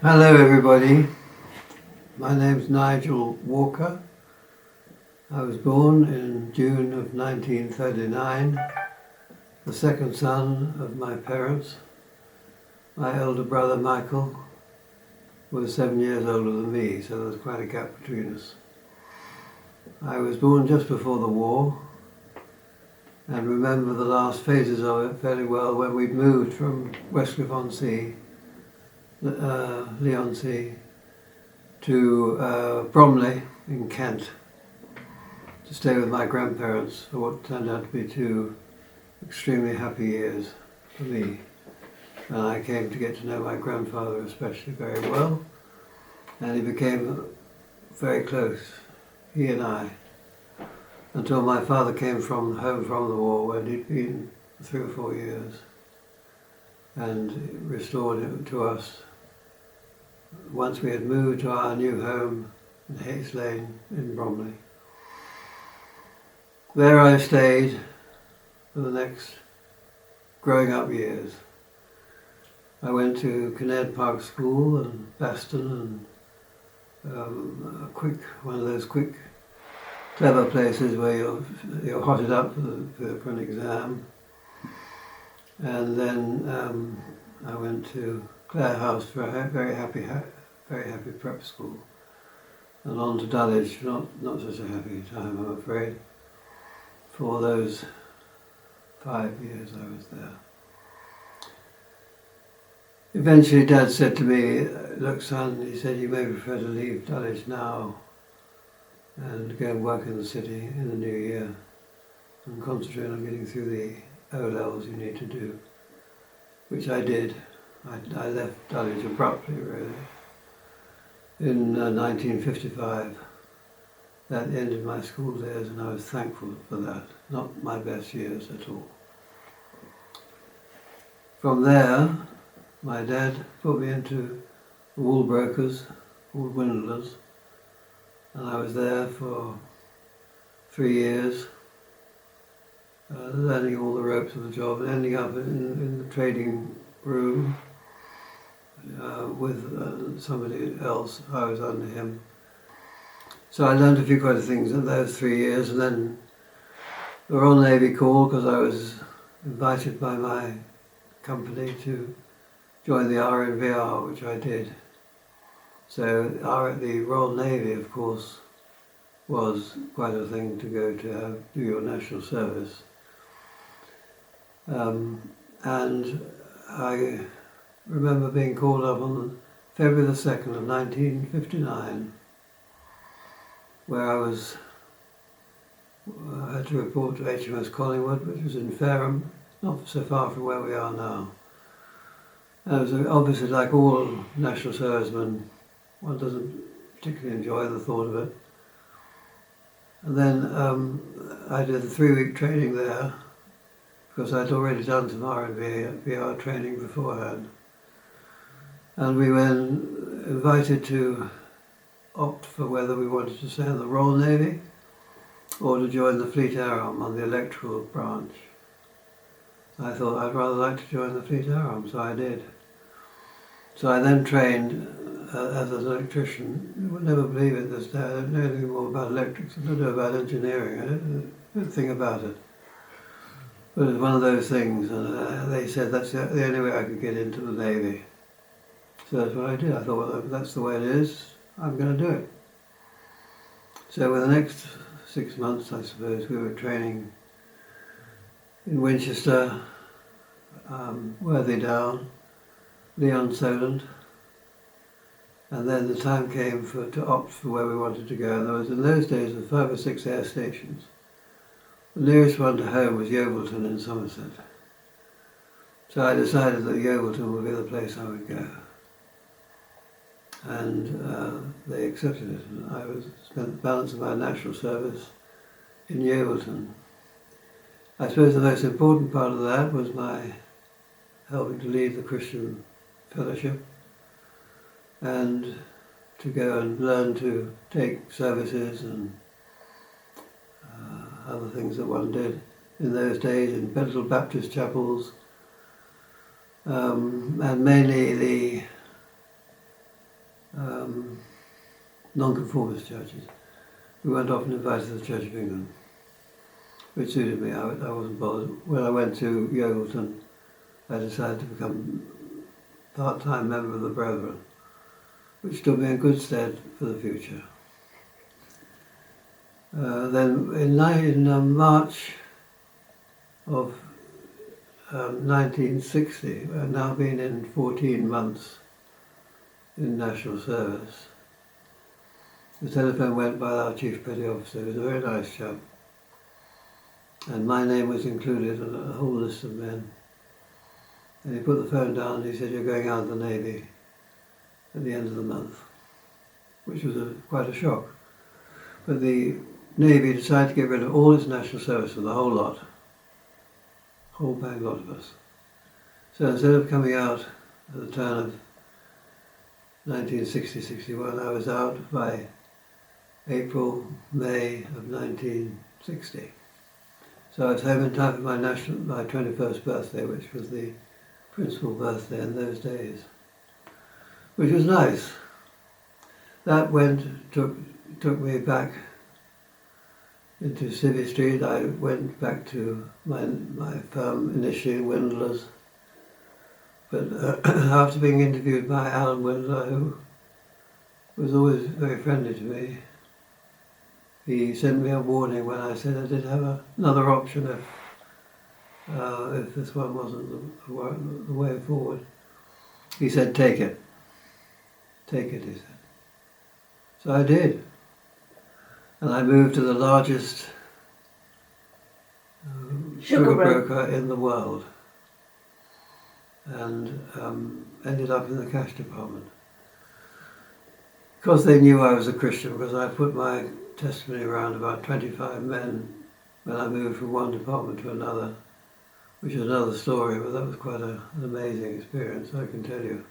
Hello everybody, my name's Nigel Walker. I was born in June of 1939, the second son of my parents. My elder brother Michael was 7 years older than me, so there was quite a gap between us. I was born just before the war and remember the last phases of it fairly well when we'd moved from Westcliff-on-Sea, Leigh-on-Sea, to Bromley in Kent to stay with my grandparents for what turned out to be 2 extremely happy years for me. And I came to get to know my grandfather especially very well, and he became very close, he and I, until my father came home from the war when he'd been 3 or 4 years and restored it to us once we had moved to our new home in Hayes Lane in Bromley. There I stayed for the next growing up years. I went to Kinnaird Park School and Baston and one of those quick, clever places where you're hotted up for an exam. And then I went to Clare House for a very happy prep school, and on to Dulwich, not such a happy time, I'm afraid, for those 5 years I was there. Eventually Dad said to me, look son, he said, you may prefer to leave Dulwich now and go and work in the city in the new year and concentrate on getting through the O-levels you need to do, which I did. I left Dulwich abruptly, really, in 1955. That ended my school days, and I was thankful for that. Not my best years at all. From there, my dad put me into wool brokers, wool windlers, and I was there for 3 years, learning all the ropes of the job and ending up in the trading room with somebody else. I was under him. So I learned a few quite things in those 3 years, and then the Royal Navy called because I was invited by my company to join the RNVR, which I did. So the Royal Navy, of course, was quite a thing to go to do your national service. And I remember being called up on February the 2nd of 1959, where I had to report to HMS Collingwood, which was in Fareham, not so far from where we are now. And it was obviously, like all national servicemen, one doesn't particularly enjoy the thought of it. And then I did the 3-week training there, because I'd already done some RNVR training beforehand. And we were invited to opt for whether we wanted to stay in the Royal Navy or to join the Fleet Air Arm on the electrical branch. I thought I'd rather like to join the Fleet Air Arm, so I did. So I then trained as an electrician. You would never believe it this day. I don't know anything more about electrics. I don't know about engineering. I don't know a thing about it. But it was one of those things, and they said that's the only way I could get into the Navy. So that's what I did. I thought, well, if that's the way it is, I'm going to do it. So for the next 6 months, I suppose, we were training in Winchester, Worthy Down, Leon Solent, and then the time came to opt for where we wanted to go. And there was, in those days, 5 or 6 air stations. The nearest one to home was Yeovilton in Somerset. So I decided that Yeovilton would be the place I would go. And they accepted it. And I spent the balance of my national service in Yeovilton. I suppose the most important part of that was my helping to lead the Christian Fellowship and to go and learn to take services and other things that one did in those days in little Baptist chapels, and mainly the non-conformist churches. We weren't often invited to the Church of England, which suited me. I wasn't bothered. When I went to Yeovilton, I decided to become part-time member of the Brethren, which stood me in good stead for the future. Then in March of 1960, I've now been in 14 months in national service. The telephone went by our chief petty officer, who was a very nice chap, and my name was included in a whole list of men. And he put the phone down and he said, "You're going out of the Navy at the end of the month," which was quite a shock. But the Navy decided to get rid of all its national service for the whole lot, whole bang lot of us. So instead of coming out at the turn of 1960-61, I was out by April, May of 1960. So I was home in time for my 21st birthday, which was the principal birthday in those days, which was nice. That took me back into Civvy Street. I went back to my firm initially in Windlers, but after being interviewed by Alan Windler, who was always very friendly to me, he sent me a warning when I said I did have another option if this one wasn't the way forward. He said, "Take it. Take it," he said. So I did. And I moved to the largest sugar broker in the world, and ended up in the cash department. Because they knew I was a Christian, because I put my testimony around about 25 men when I moved from one department to another, which is another story, but that was quite an amazing experience, I can tell you.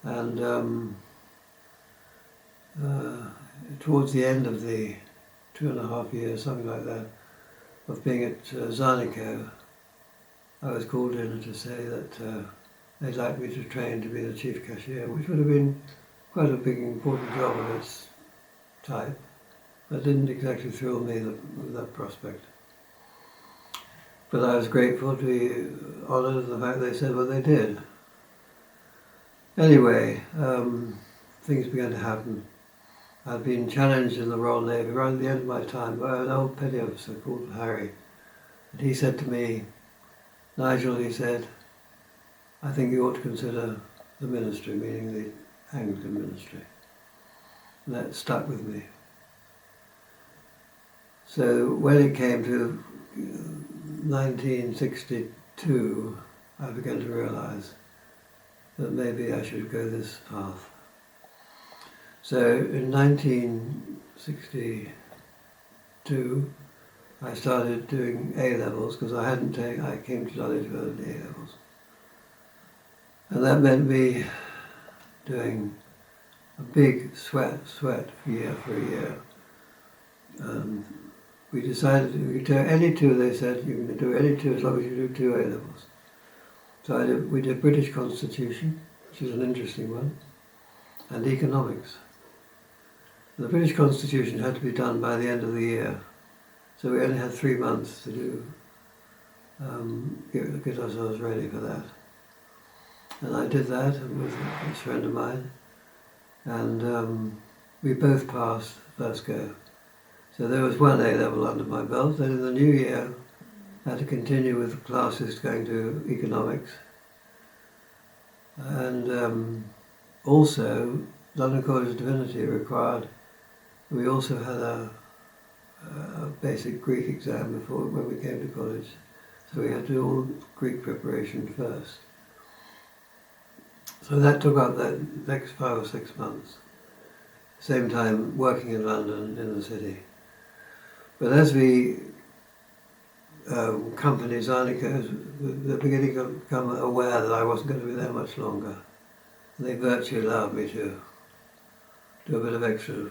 And towards the end of the 2.5 years, something like that, of being at Zarnico, I was called in to say that they'd like me to train to be the chief cashier, which would have been quite a big, important job of its type. That didn't exactly thrill me, that prospect. But I was grateful to be honoured at the fact they said what they did. Anyway, things began to happen. I'd been challenged in the Royal Navy right at the end of my time by an old petty officer called Harry. And he said to me, "Nigel," he said, "I think you ought to consider the ministry," meaning the Anglican ministry. And that stuck with me. So when it came to 1962, I began to realise that maybe I should go this path. So in 1962, I started doing A-levels, because I came to college without the A-levels. And that meant me doing a big sweat for a year. We decided we could do any two. They said you can do any two as long as you do 2 A-levels. So we did British Constitution, which is an interesting one, and economics. The British Constitution had to be done by the end of the year, so we only had 3 months to do get ourselves ready for that. And I did that with this friend of mine, and we both passed first go. So there was 1 A-level under my belt. Then in the new year, I had to continue with classes going to economics. And also, London College of Divinity required, we also had a basic Greek exam when we came to college. So we had to do all Greek preparation first. So that took up the next 5 or 6 months. Same time working in London, in the city. But as we companies, Zarnico, they're beginning to become aware that I wasn't going to be there much longer. And they virtually allowed me to do a bit of extra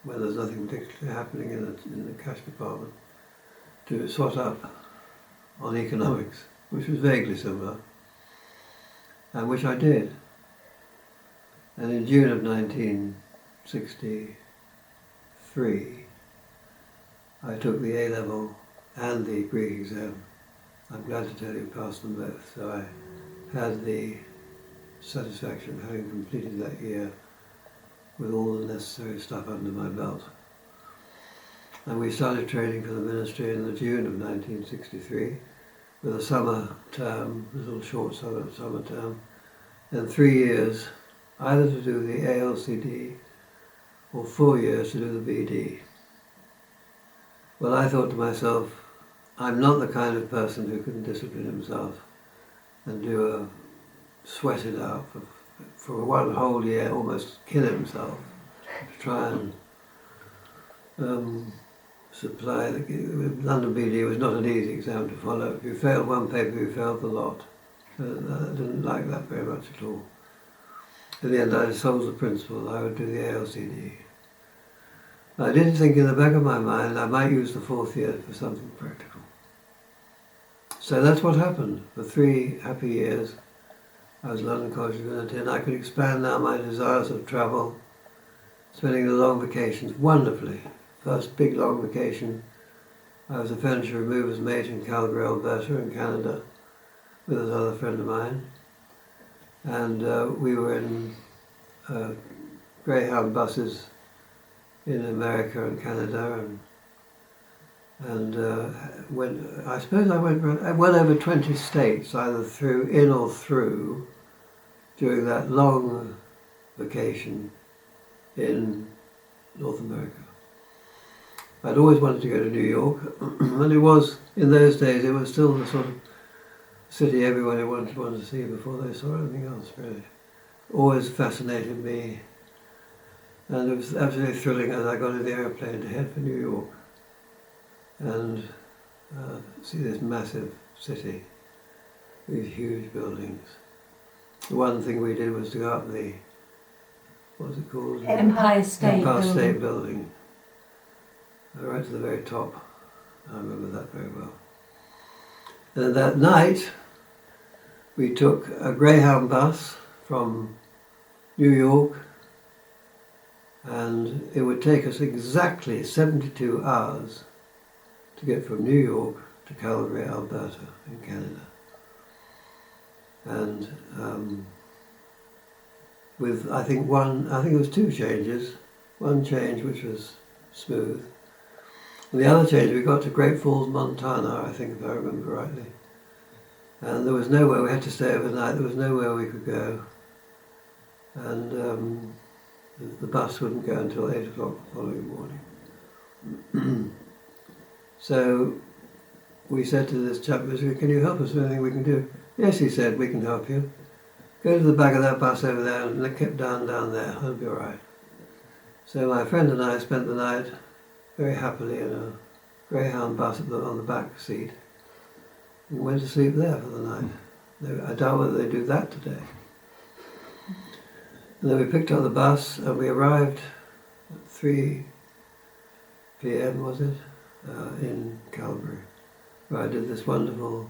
when there's nothing particularly happening in the cash department, to swat up on economics, which was vaguely similar, and which I did. And in June of 19 1963, I took the A-level and the Greek exam. I'm glad to tell you I passed them both. So I had the satisfaction of having completed that year with all the necessary stuff under my belt. And we started training for the ministry in the June of 1963 with a summer term, a little short summer term, and 3 years either to do the ALCD or 4 years to do the BD. Well, I thought to myself, I'm not the kind of person who can discipline himself and sweat it out for one whole year, almost kill himself, to try and supply the London BD was not an easy exam to follow. If you failed one paper, you failed the lot. I didn't like that very much at all. In the end, I solved the principle. I would do the ALCD. I did think in the back of my mind I might use the 4th year for something practical. So that's what happened. For 3 happy years, I was London College Divinity, and I could expand now my desires of travel, spending the long vacations wonderfully. First big long vacation, I was a furniture remover's mate in Calgary, Alberta in Canada, with another friend of mine. And we were in Greyhound buses in America and Canada, and I went over 20 states, either in or through, during that long vacation in North America. I'd always wanted to go to New York, and it was, in those days, it was still the sort of city everybody wanted to see before they saw anything else, really. Always fascinated me, and it was absolutely thrilling as I got in the airplane to head for New York and see this massive city, these huge buildings. The one thing we did was to go up the, what was it called? Empire State Building. Right to the very top. I remember that very well. And that night, we took a Greyhound bus from New York, and it would take us exactly 72 hours to get from New York to Calgary, Alberta, in Canada. And with, I think it was 2 changes. One change which was smooth. And the other change, we got to Great Falls, Montana, I think, if I remember rightly. And there was nowhere, we had to stay overnight, there was nowhere we could go. And the bus wouldn't go until 8 o'clock the following morning. So we said to this chap, can you help us with anything we can do? Yes, he said, we can help you. Go to the back of that bus over there and keep down there, it'll be all right. So my friend and I spent the night very happily in a Greyhound bus on the back seat. We went to sleep there for the night. I doubt whether they do that today. And then we picked up the bus and we arrived at 3 p.m. was it, in Calgary, where I did this wonderful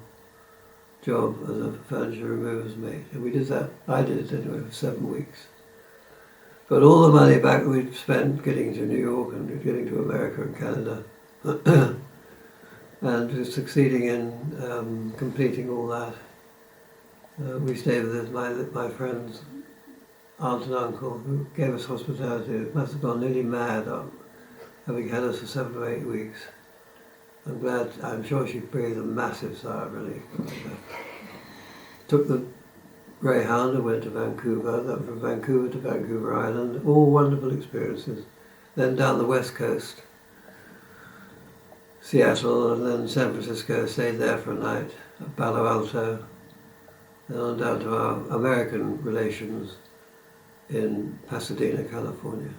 job as a furniture remover's mate. And we did that, I did it anyway, for 7 weeks. Got all the money back that we'd spent getting to New York and getting to America and Canada, and succeeding in completing all that. We stayed with my friend's aunt and uncle, who gave us hospitality. It must have gone nearly mad having had us for 7 or 8 weeks. I'm sure she breathed a massive sigh of relief. Took the Greyhound and went to Vancouver, then from Vancouver to Vancouver Island, all wonderful experiences. Then down the west coast, Seattle, and then San Francisco, stayed there for a night, at Palo Alto, then on down to our American relations in Pasadena, California,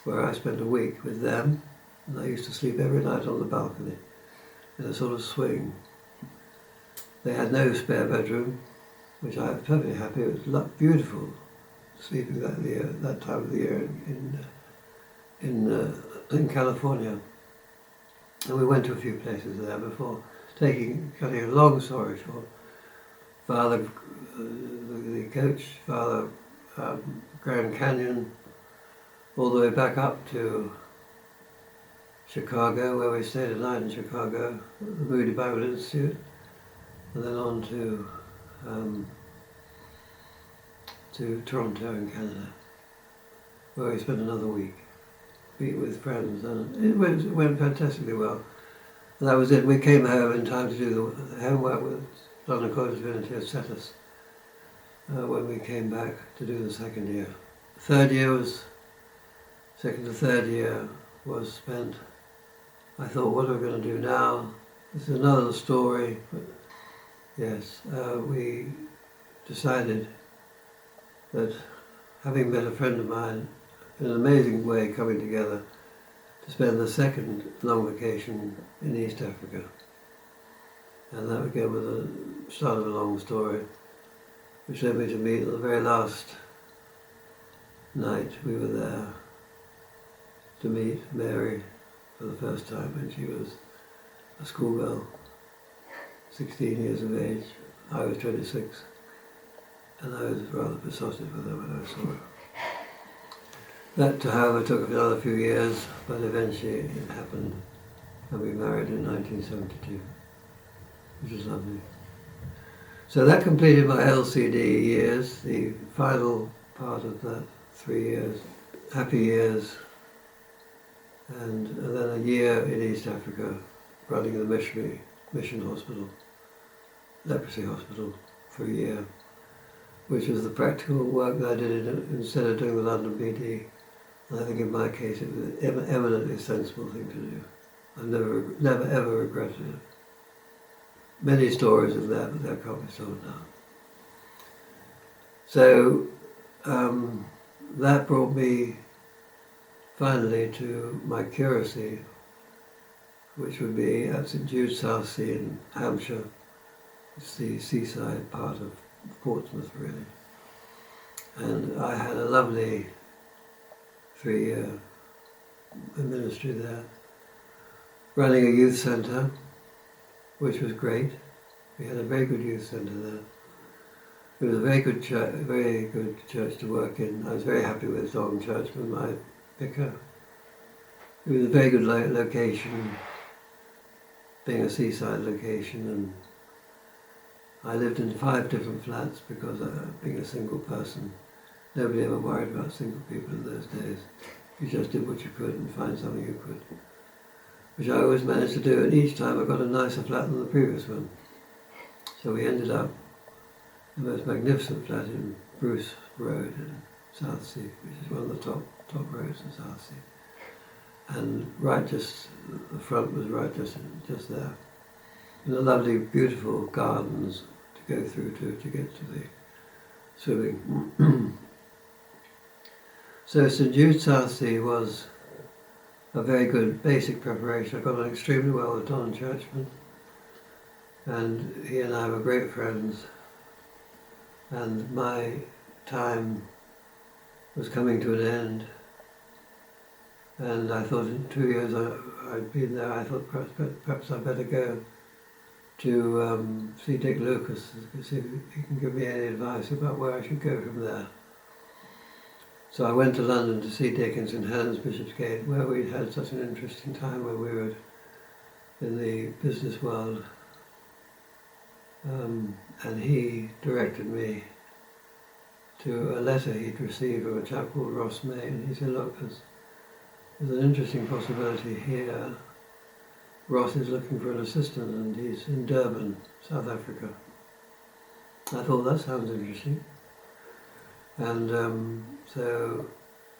where I spent a week with them, and I used to sleep every night on the balcony in a sort of swing. They had no spare bedroom, which I was perfectly happy. It was beautiful sleeping that time of the year in California. And we went to a few places there before cutting a long story short. The coach, Father Grand Canyon, all the way back up to Chicago, where we stayed a night in Chicago, at the Moody Bible Institute, and then on to Toronto in Canada, where we spent another week with friends, and it went fantastically well. And that was it. We came home in time to do the homework with London College of Divinity had set us when we came back to do the second year. Second to third year was spent. I thought, what are we going to do now? This is another story. But yes, we decided that, having met a friend of mine, in an amazing way coming together to spend the second long vacation in East Africa. And that again was the start of a long story, which led me to meet on the very last night we were there to meet Mary for the first time when she was a schoolgirl, 16 years of age. I was 26, and I was rather besotted with her when I saw her. That, however, took another few years, but eventually it happened, and we married in 1972, which was lovely. So that completed my LCD years, the final part of that 3 years, happy years, and then a year in East Africa, running the mission hospital, leprosy hospital, for a year, which was the practical work that I did instead of doing the London BD. And I think in my case it was an eminently sensible thing to do. I've never ever regretted it. Many stories of that, but that can't be told now. So that brought me finally to my curacy, which would be at St Jude's Southsea in Hampshire. It's the seaside part of Portsmouth, really. And I had a lovely 3-year ministry there, running a youth centre, which was great. We had a very good youth centre there. It was a very good church to work in. I was very happy with Don Churchman, my vicar. It was a very good location, being a seaside location, and I lived in 5 different flats because being a single person, nobody ever worried about single people in those days. You just did what you could and find something you could, which I always managed to do, and each time I got a nicer flat than the previous one. So we ended up in the most magnificent flat in Bruce Road in Southsea, which is one of the top roads in Southsea. And the front was right just there. And the lovely, beautiful gardens to go through to get to the swimming. So St Jude's Southsea was a very good basic preparation. I got on extremely well with Don Churchman, and he and I were great friends. And my time was coming to an end, and I thought in 2 years I'd been there, I thought perhaps I'd better go to see Dick Lucas to see if he can give me any advice about where I should go from there. So I went to London to see Dick in St Helens Bishopsgate, where we'd had such an interesting time when we were in the business world. And he directed me to a letter he'd received from a chap called Ross May, and he said, look, there's an interesting possibility here. Ross is looking for an assistant, and he's in Durban, South Africa. I thought, that sounds interesting. And so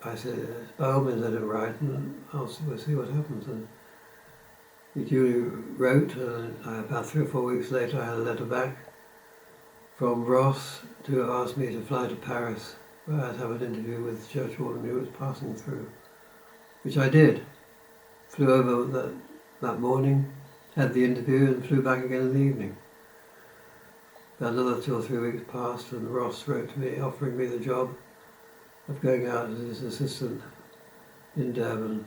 I said, by all means let him write, and we'll see what happens. And he duly wrote, and about 3 or 4 weeks later I had a letter back from Ross to ask me to fly to Paris, where I'd have an interview with the church warden who was passing through, which I did. Flew over that morning, had the interview, and flew back again in the evening. About another 2 or 3 weeks passed, and Ross wrote to me offering me the job of going out as his assistant in Durban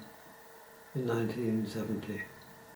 in 1970.